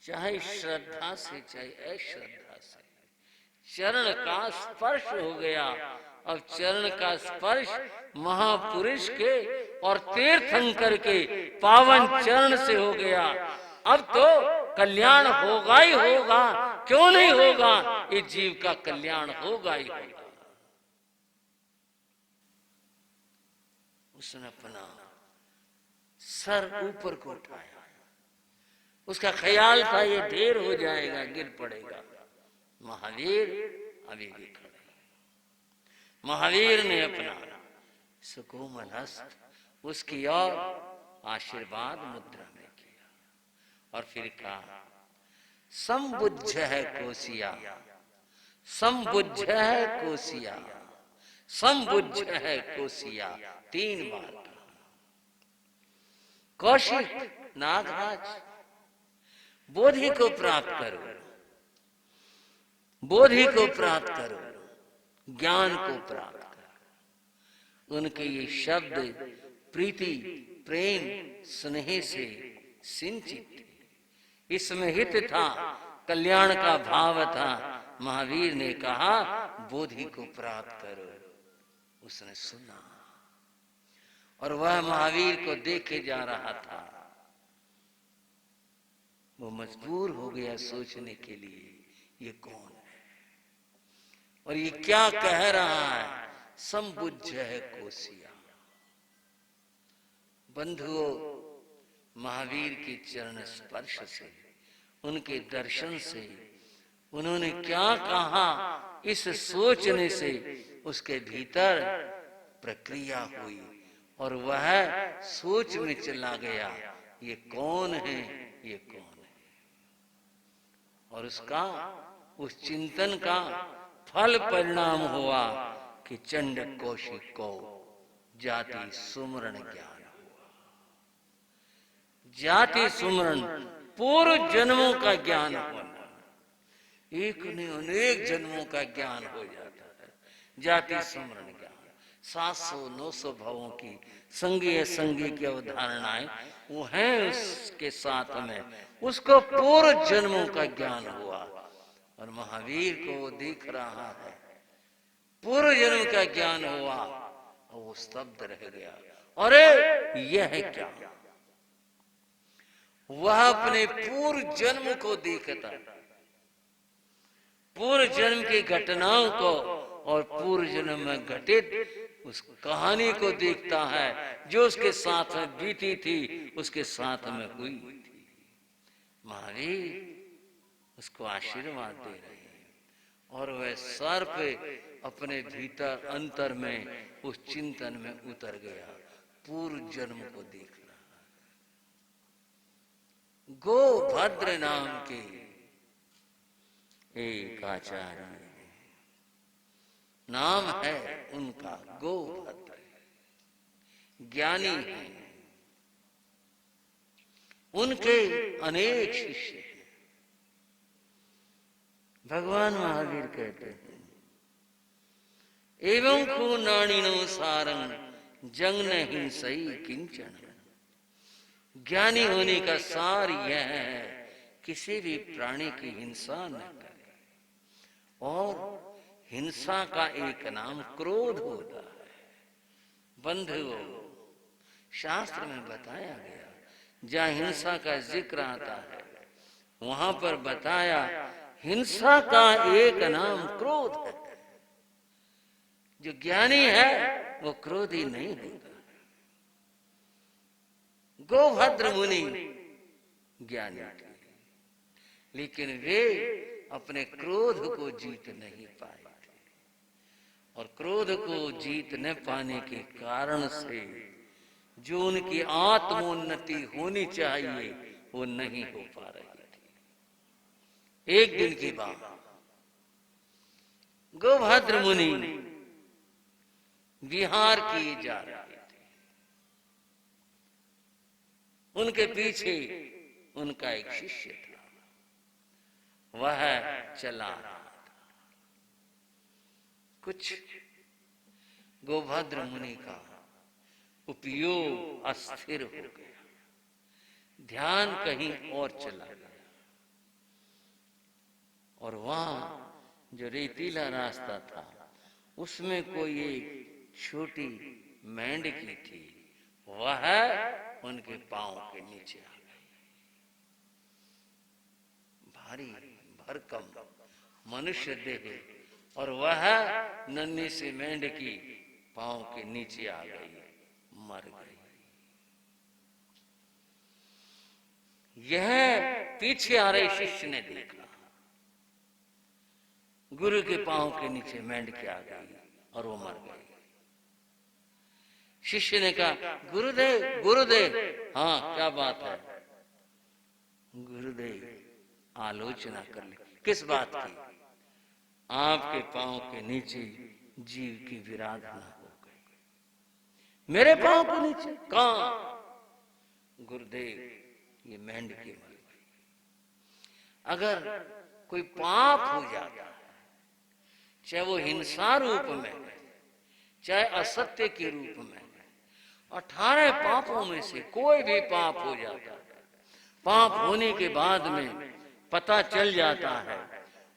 चाहे श्रद्धा से चाहे अश्रद्धा से, चरण का स्पर्श हो गया। अब चरण का स्पर्श महापुरुष के और तीर्थंकर के पावन चरण से हो गया। अब तो कल्याण होगा ही होगा, क्यों नहीं होगा? इस जीव का कल्याण होगा ही होगा। उसने अपना सर ऊपर को उठाया, उसका ख्याल था ये ढेर हो जाएगा, गिर पड़ेगा। महावीर अभी भी खड़े। महावीर ने अपना सुकोमल हस्त उसकी ओर आशीर्वाद मुद्रा में किया और फिर कहा, संबुद्ध है कोसिया, संबुद्ध है कोसिया, संबुद्ध है कोसिया। 3 बार कहा। कौशिक नागराज, बोधि को प्राप्त करो, बोधि को प्राप्त करो, ज्ञान को प्राप्त करो। उनके ये शब्द प्रीति, प्रेम, स्नेह से सिंचित थे। इसमें हित था, कल्याण का भाव था। महावीर ने कहा, बोधि को प्राप्त करो। उसने सुना और वह महावीर को देखे जा रहा था। वो मजबूर हो गया सोचने के लिए, ये कौन है और ये क्या कह रहा है? संबुद्ध है कोसिया। बंधुओं, महावीर के चरण स्पर्श से, उनके दर्शन से, उन्होंने क्या कहा, इस सोचने से उसके भीतर प्रक्रिया हुई और वह सोच में चला गया, ये कौन है, ये कौन है। और उसका, उस चिंतन का फल परिणाम हुआ कि चंड कौशिक को जाति सुमरण ज्ञान हुआ। जाति सुमरण पूर्व जन्मों का ज्ञान होना, एक ने अनेक जन्मों का ज्ञान हो जाता है। जाति सुमरण ज्ञान 700-900 भवों की संगीय संगी की अवधारणाएं वो हैं उसके साथ में, उसको पूर्व जन्मों का ज्ञान हुआ। और महावीर को वो दिख रहा है, पूर्व जन्म का ज्ञान हुआ और वो स्तब्ध रह गया। अरे यह है क्या? वह अपने पूर्व जन्म को देखता, पूर्व जन्म की घटनाओं को और पूर्व जन्म में घटित उस कहानी को देखता है जो उसके साथ में बीती थी, उसके साथ में हुई थी। महावीर उसको आशीर्वाद दे रहे हैं और वह सर्प अपने भीतर अंतर में उस चिंतन में उतर गया, पूर्व जन्म को देख रहा है। गोभद्र नाम के एक आचार्य, नाम है उनका गोभद्र, ज्ञानी है। उनके अनेक शिष्य हैं। भगवान महावीर कहते हैं, एवं को नाणिनो सारंग जंग नहीं सही किंचन। ज्ञानी होने का सार यह है, किसी भी प्राणी की हिंसा न करे। और हिंसा का एक नाम क्रोध होता है। बंधुओं, शास्त्र में बताया गया, जहां हिंसा का जिक्र आता है वहां पर बताया हिंसा का एक नाम क्रोध है। जो ज्ञानी है वो क्रोधी नहीं होता। गोभद्र मुनि ज्ञानी थे, लेकिन वे अपने क्रोध को जीत नहीं पाए थे। और क्रोध को जीत न पाने के कारण से जो उनकी आत्मोन्नति होनी चाहिए वो नहीं हो पा रही थी। एक दिन की बात, गोभद्र मुनि विहार किए जा रहे थे। उनके पीछे उनका एक शिष्य था, वह चला रहा था। कुछ गोभद्र मुनि का उपयोग अस्थिर हो गया, ध्यान कहीं और चला गया। और वहां जो रेतीला रास्ता था उसमें कोई एक छोटी मेंढकी थी, वह उनके पांव के नीचे आ गई। भारी भरकम मनुष्य देह और वह नन्ही सी मेंढकी पांव के नीचे आ गई, मर गई। यह पीछे आ रहे शिष्य ने देखा, गुरु के पांव के नीचे मेंढकी आ गई और वो मर गई। शिष्य ने कहा, गुरुदेव गुरुदेव। हाँ, क्या बात है? गुरुदेव आलोचना कर ली। किस बात की? आपके पांव के नीचे जीव की विराधना हो गई। मेरे पांव के नीचे? कहां? गुरुदेव, ये मेंढकी मर गई। अगर कोई पाप हो जाता है, चाहे वो हिंसा रूप में है, चाहे असत्य के रूप में है, 18 पापों में से कोई भी पाप हो जाता है, पाप होने के बाद में पता चल जाता है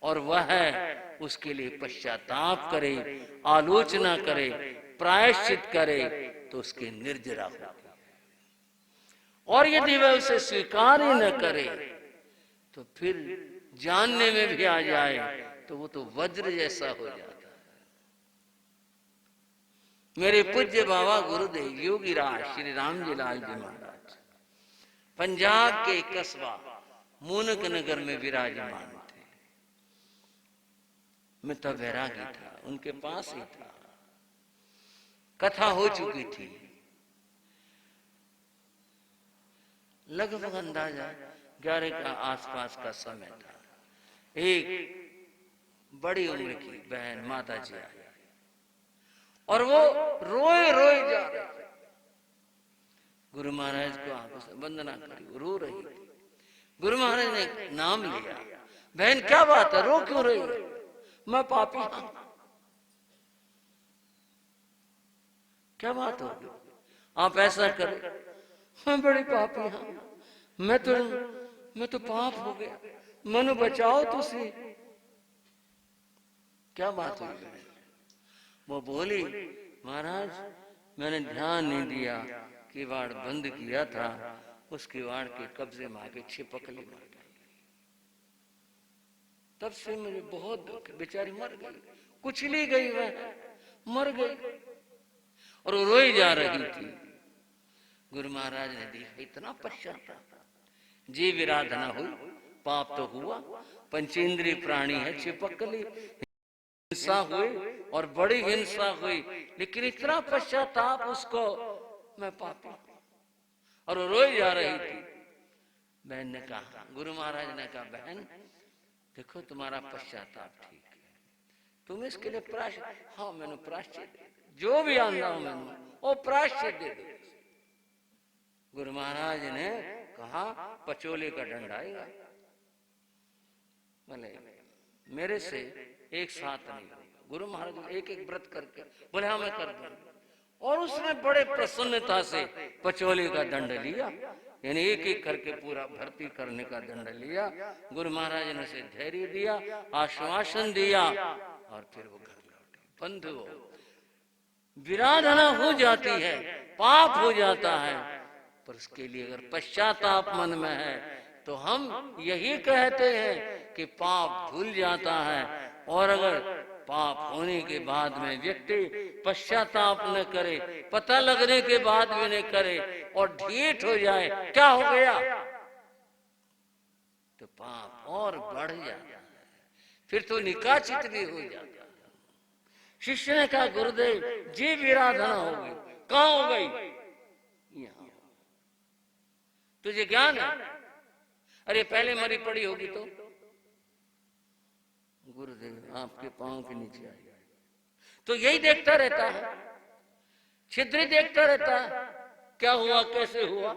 और वह उसके लिए पश्चाताप करे, आलोचना करे, प्रायश्चित करे, तो उसके निर्जरा होती है। और यदि वह उसे स्वीकार ही न करे तो फिर जानने में भी आ जाए तो वो तो वज्र जैसा हो जाता है। मेरे पूज्य बाबा गुरुदेव योगी राज श्री राम जी लाल जी महाराज पंजाब के कस्बा मूनक नगर में विराजमान थे। मैं तो वैरागी था, उनके पास ही था। कथा हो चुकी थी, लगभग अंदाजा 11 का आसपास का समय था। एक बड़ी उम्र की बहन माता जी आई और वो रोए रोए जा रही थी। गुरु महाराज को आंखों से वंदना करी, वो रो रही थी। गुरु महाराज ने नाम लिया, बहन क्या बात है, रो क्यों रही है? मैं पापी हूं। क्या बात होगी? आप ऐसा करें, मैं बड़ी पापी हूं, मैं तो पाप हो गया, मनु बचाओ तुसी। क्या बात हुई? वो बोली, महाराज मैंने ध्यान नहीं दिया, किवाड़ बंद किया था, उस किवाड़ के कब्जे में आके छिपकली मर गई। तब से मुझे बहुत दुख, बेचारी मर गई, कुचली गई, वह मर गई और वो रोई जा रही थी। गुरु महाराज ने देखा, इतना पश्चाताप, जीव विराधना हुई, पाप तो हुआ, पंचेंद्रिय प्राणी है, छिपकली, हिंसा हुई और बड़ी हिंसा हुई, लेकिन इतना पश्चाताप उसको, मैं पापी, और वो रोई जा रही थी। बहन ने कहा, गुरु महाराज ने कहा, बहन देखो तुम्हारा पश्चाताप ठीक है, तुम इसके लिए प्रायश्चित, हाँ मैंने प्रायश्चित, जो भी आंदा हूं मैंने वो प्रायश्चित दे दो। गुरु महाराज ने कहा, पचोले का दंड आएगा। बोले मेरे से एक साथ नहीं होगा। गुरु महाराज एक एक व्रत करके बोले, हाँ मैं कर दूंगा। और उसने बड़े प्रसन्नता से पचोले का दंड लिया, यानी एक एक करके पूरा भर्ती करने का दंड लिया। गुरु महाराज ने उसे धैर्य दिया, आश्वासन दिया और फिर वो घर लौटे। बंधुओं, विराधना हो जाती है, पाप हो जाता है, पर उसके लिए अगर पश्चाताप मन में है तो हम यही कहते हैं कि पाप धुल जाता है। और अगर पाप होने के बाद में व्यक्ति पश्चाताप न करे, पता लगने के बाद भी न करे और ढीठ हो जाए, क्या हो गया, तो पाप और बढ़ जाता है, फिर तो निकाचित भी हो जाता है। शिष्य ने कहा, गुरुदेव जीव विराधना हो गई। कहां हो गई? यहां। तुझे ज्ञान है? अरे पहले मरी पड़ी होगी तो। गुरुदेव आपके पांव के नीचे आई, तो यही देखता रहता है, छिद्री देखता रहता है, क्या हुआ कैसे हुआ।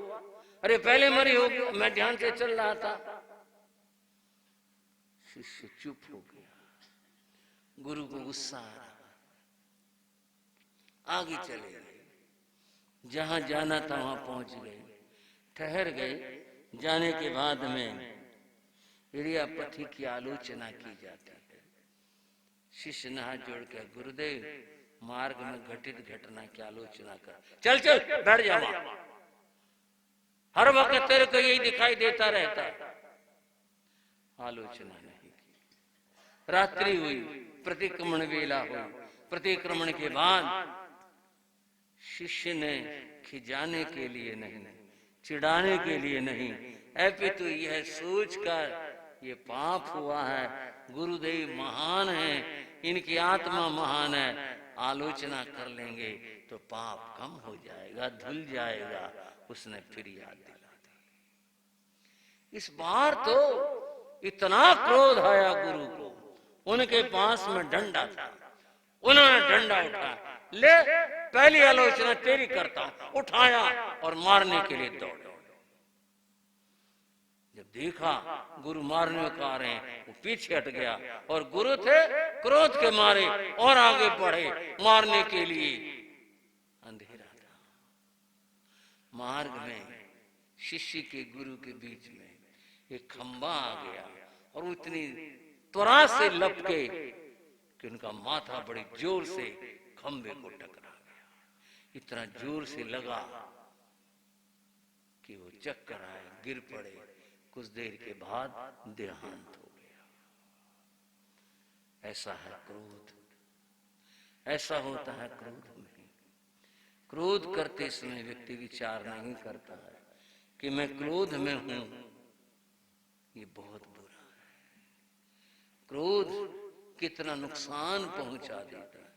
अरे पहले मरी होगी, मैं ध्यान से चल रहा था। शिष्य चुप हो गया। गुरु को गुस्सा आ रहा, आगे चले गए, जहां जाना था वहां पहुंच गए, ठहर गए। जाने के बाद में इरियापथी की आलोचना की जाती है। शिष्य ने हाथ जोड़ के, गुरुदेव मार्ग में घटित घटना की आलोचना कर। चल चल बैठ जा वहां, हर वक्त तेरे को यही दिखाई देता रहता है। आलोचना नहीं की। रात्रि हुई, प्रतिक्रमण वेला हुई। प्रतिक्रमण के बाद शिष्य ने खिजाने के लिए नहीं, चिढ़ाने के लिए नहीं, अपितु यह सोचकर ये पाप हुआ है, गुरुदेव महान है, इनकी आत्मा महान है, आलोचना कर लेंगे तो पाप कम हो जाएगा, धुल जाएगा। उसने फिर याद दिला दी। इस बार तो इतना क्रोध आया गुरु को, उनके पास में डंडा था, उन्होंने डंडा उठाया, ले पहली आलोचना तेरी करता हूं, उठाया और मारने के लिए दौड़े। जब देखा गुरु मारने को आ रहे हैं, वो पीछे हट गया, और गुरु थे क्रोध के मारे और आगे बढ़े मारने के लिए। अंधेरा था, मार्ग में शिष्य के गुरु के बीच में एक खंबा आ गया, और वो इतनी त्वरा से लपके कि उनका माथा बड़ी जोर से खंबे को टकरा गया। इतना जोर से लगा कि वो चक्कर आए, गिर पड़े। कुछ देर के बाद देहांत हो गया। ऐसा है क्रोध, ऐसा होता है क्रोध में। क्रोध करते समय व्यक्ति विचार नहीं करता है कि मैं क्रोध में हूं, ये बहुत बुरा है। क्रोध कितना नुकसान पहुंचा देता है।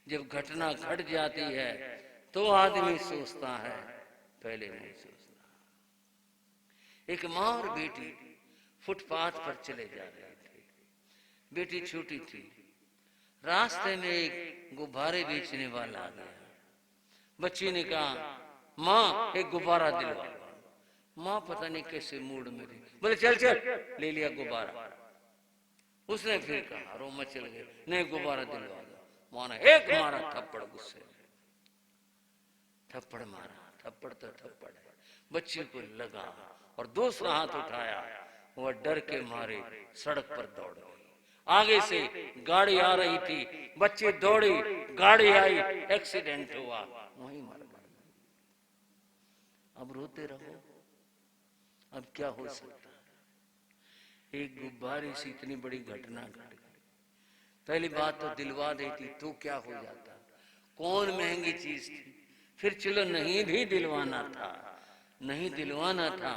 जब घटना घट जाती है तो आदमी सोचता है, पहले नहीं सोचता। एक मां और बेटी फुटपाथ पर चले जा रहे थे। बेटी छोटी थी। रास्ते में एक गुब्बारे बेचने वाला आ गया। बच्ची ने कहा, मां एक गुब्बारा दिलवा। मां पता नहीं कैसे मूड में थी, बोले चल चल, ले लिया गुब्बारा। उसने फिर कहा, रो मचल गए, नहीं गुब्बारा दिलवा दो। मां ने एक मारा थप्पड़, गुस्से में थप्पड़ मारा। थप्पड़ तो थप्पड़ है, बच्ची को लगा, और दूसरा हाथ उठाया, वह डर के मारे सड़क पर दौड़ गई। आगे से गाड़ी आ रही थी, बच्ची दौड़ी, गाड़ी आई, एक्सीडेंट हुआ, वहीं मर गई। अब रोते रहो, अब क्या हो सकता है। एक गुब्बारे से इतनी बड़ी घटना घट गई। पहली बात तो दिलवा देती तो क्या हो जाता, कौन महंगी चीज थी। फिर चलो नहीं भी दिलवाना था, नहीं दिलवाना था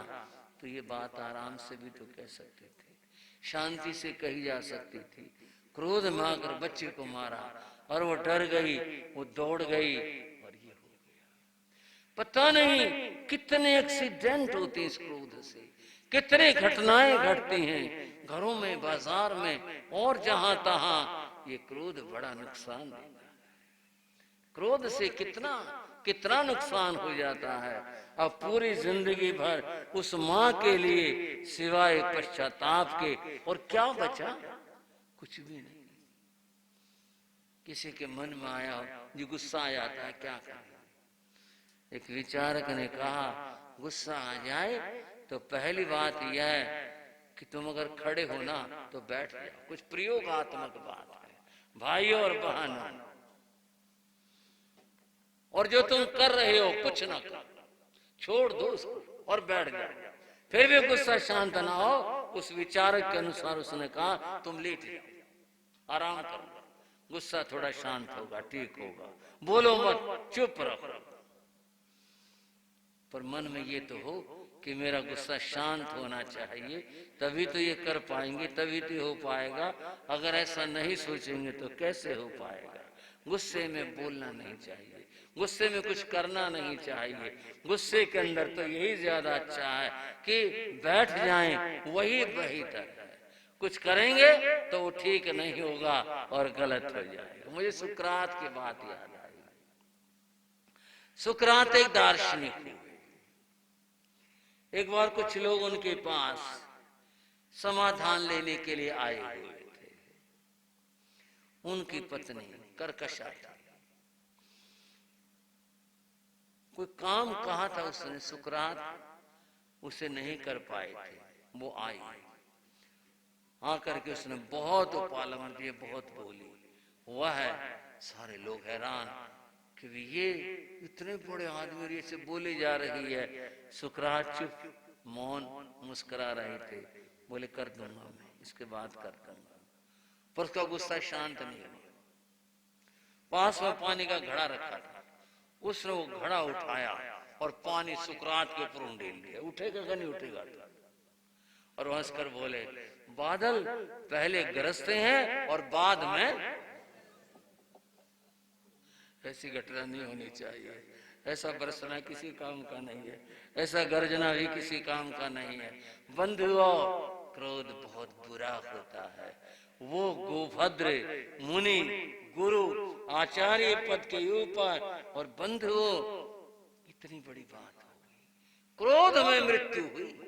तो ये बात आराम से भी तो कह सकते थे, शांति से कही जा सकती थी। क्रोध में आकर बच्चे को मारा, और वो डर गई, वो दौड़ गई, और ये हो गया। पता नहीं कितने एक्सीडेंट होते इस क्रोध से, कितने घटनाएं घटती हैं घरों में, बाजार में, और जहां तहां। ये क्रोध बड़ा नुकसान देता है। क्रोध से कितना कितना नुकसान हो जाता है। अब पूरी जिंदगी भर उस मां के लिए सिवाय पश्चाताप के और क्या बचा, कुछ भी नहीं। किसी के मन में आया जो गुस्सा आ जाता है, क्या करें। एक विचारक ने कहा, गुस्सा आ जाए तो पहली बात यह है कि तुम अगर खड़े हो ना तो बैठ जाओ। कुछ प्रयोगात्मक बात है भाइयों और बहनों, और जो तुम कर रहे हो कुछ ना करो, छोड़ दो उसको और बैठ जाओ। फिर भी गुस्सा शांत ना हो, उस विचारक के अनुसार उसने कहा, तुम लेट जाओ, आराम करो, गुस्सा थोड़ा शांत होगा, ठीक होगा, बोलो मत, चुप रहो। पर मन में ये तो हो कि मेरा गुस्सा शांत होना चाहिए, तभी तो ये कर पाएंगे, तभी तो हो पाएगा। अगर ऐसा नहीं सोचेंगे तो कैसे हो पाएगा। गुस्से में बोलना नहीं चाहिए, गुस्से में कुछ करना नहीं चाहिए। गुस्से के अंदर तो यही ज्यादा अच्छा है कि बैठ जाएं, वही बेहतर है। कुछ करेंगे तो वो ठीक नहीं होगा और गलत हो जाएगा। मुझे सुकरात की बात याद आई। सुकरात एक दार्शनिक हुए। एक बार कुछ लोग उनके पास समाधान लेने के लिए आए हुए थे। उनकी पत्नी कर्कशा थी। कोई काम कहा था उसने, सुकरात उसे नहीं कर पाए थे। वो आई, आकर के उसने बहुत उपालमन दिए, बहुत बोली। वह है सारे लोग हैरान कि ये इतने बड़े आदमी और ये से बोली जा रही है। सुकरात चुप, मौन, मुस्कुरा रहे थे। बोले कर दूंगा मैं, इसके बाद कर दूंगा। पर उसका गुस्सा शांत नहीं हुआ। पास में पानी का घड़ा रखा था, उसने वो घड़ा उठाया और पानी सुकरात के ऊपर उंडेल दिया। उठेगा कि नहीं उठेगा? और हंसकर बोले, बादल पहले गरजते हैं और बाद में। ऐसी घटना नहीं होनी चाहिए। ऐसा बरसना किसी काम का नहीं है, ऐसा गरजना भी किसी काम का नहीं है। बंधुओं, क्रोध बहुत बुरा होता है। वो गोभद्र मुनि, गुरु, आचार्य पद के ऊपर, और बंधुओं इतनी बड़ी बात हो गई, क्रोध में मृत्यु हुई।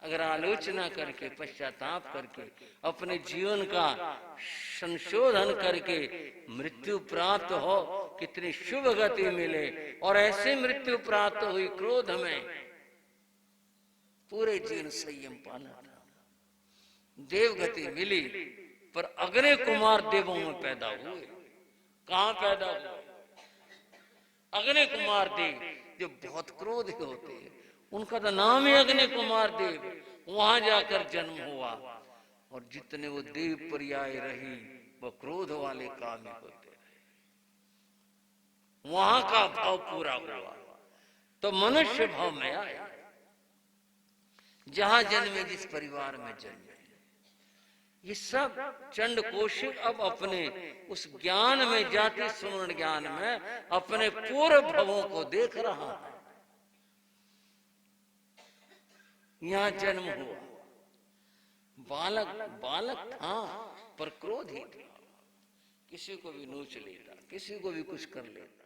अगर आलोचना करके, पश्चाताप करके, अपने जीवन का संशोधन करके मृत्यु प्राप्त हो, कितनी शुभ गति मिले। और ऐसी मृत्यु प्राप्त हुई क्रोध में। पूरे जीवन संयम पाना था, देव गति मिली। पर अग्नि कुमार देवों में पैदा हुए। कहां पैदा हुए? अग्नि कुमार देव, जो बहुत क्रोधी होते हैं, उनका तो नाम ही अग्नि कुमार देव। वहां जाकर जन्म हुआ, और जितने वो देव पर्याय रही, वो क्रोध वाले काम ही होते रहे। वहां का भाव पूरा हुआ तो मनुष्य भाव में आया। जहां जन्मे, जिस परिवार में जन्मे, ये सब चंड कौशिक अब अपने उस ज्ञान में, जाति सुवर्ण ज्ञान में, अपने पूर्व भवों को देख रहा है। यहां जन्म हुआ, बालक बालक था पर क्रोधी था। किसी को भी नोच लेता, किसी को भी कुछ कर लेता।